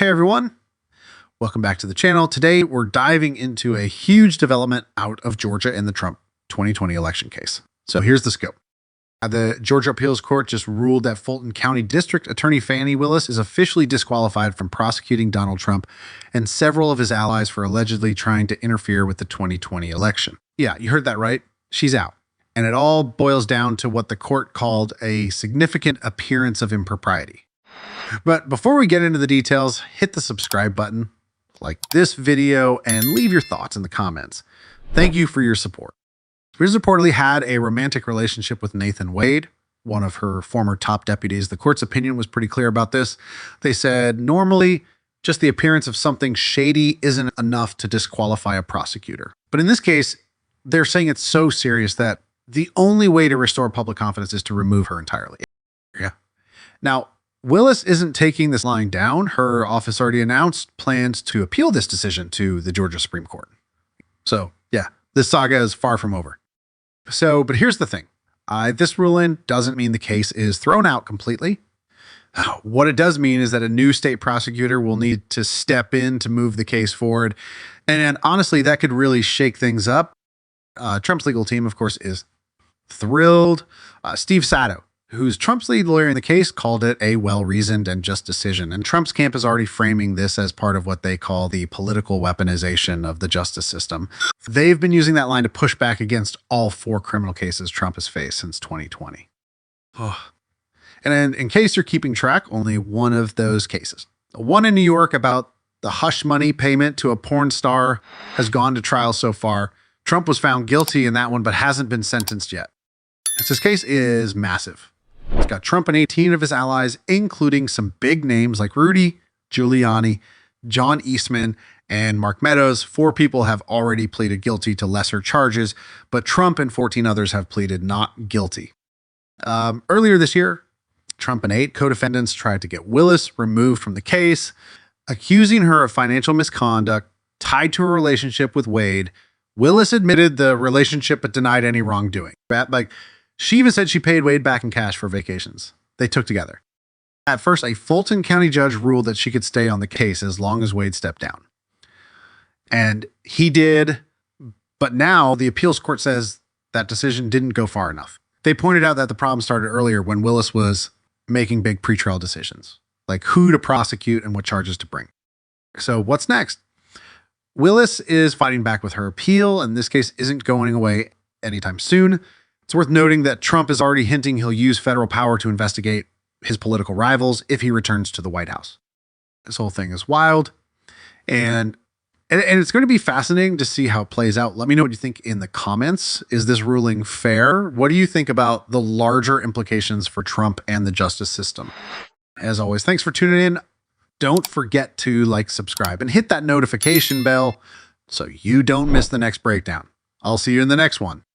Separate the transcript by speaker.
Speaker 1: Hey everyone, welcome back to the channel. Today we're diving into a huge development out of Georgia in the Trump 2020 election case. So here's the scope. The Georgia Appeals Court just ruled that Fulton County District Attorney Fani Willis is officially disqualified from prosecuting Donald Trump and several of his allies for allegedly trying to interfere with the 2020 election. Yeah, you heard that right. She's out. And it all boils down to what the court called a significant appearance of impropriety. But before we get into the details, hit the subscribe button, like this video, and leave your thoughts in the comments. Thank you for your support. Willis reportedly had a romantic relationship with Nathan Wade, one of her former top deputies. The court's opinion was pretty clear about this. They said, normally, just the appearance of something shady isn't enough to disqualify a prosecutor. But in this case, they're saying it's so serious that the only way to restore public confidence is to remove her entirely. Yeah. Now, Willis isn't taking this lying down. Her office already announced plans to appeal this decision to the Georgia Supreme Court. So, yeah, this saga is far from over. But here's the thing. This ruling doesn't mean the case is thrown out completely. What it does mean is that a new state prosecutor will need to step in to move the case forward. And honestly, that could really shake things up. Trump's legal team, of course, is thrilled. Steve Sato, who's Trump's lead lawyer in the case, called it a well-reasoned and just decision. And Trump's camp is already framing this as part of what they call the political weaponization of the justice system. They've been using that line to push back against all 4 criminal cases Trump has faced since 2020. And in case you're keeping track, only one of those cases, one in New York about the hush money payment to a porn star, has gone to trial so far. Trump was found guilty in that one, but hasn't been sentenced yet. This case is massive. It's got Trump and 18 of his allies, including some big names like Rudy Giuliani, John Eastman, and Mark Meadows. 4 people have already pleaded guilty to lesser charges, but Trump and 14 others have pleaded not guilty. Earlier this year, Trump and 8 co-defendants tried to get Willis removed from the case, accusing her of financial misconduct tied to her relationship with Wade. Willis admitted the relationship but denied any wrongdoing. She even said she paid Wade back in cash for vacations they took together. At first, a Fulton County judge ruled that she could stay on the case as long as Wade stepped down. And he did, but now the appeals court says that decision didn't go far enough. They pointed out that the problem started earlier when Willis was making big pretrial decisions, like who to prosecute and what charges to bring. So what's next? Willis is fighting back with her appeal, and this case isn't going away anytime soon. It's worth noting that Trump is already hinting he'll use federal power to investigate his political rivals if he returns to the White House. This whole thing is wild, and it's going to be fascinating to see how it plays out. Let me know what you think in the comments. Is this ruling fair? What do you think about the larger implications for Trump and the justice system? As always, thanks for tuning in. Don't forget to like, subscribe, and hit that notification bell so you don't miss the next breakdown. I'll see you in the next one.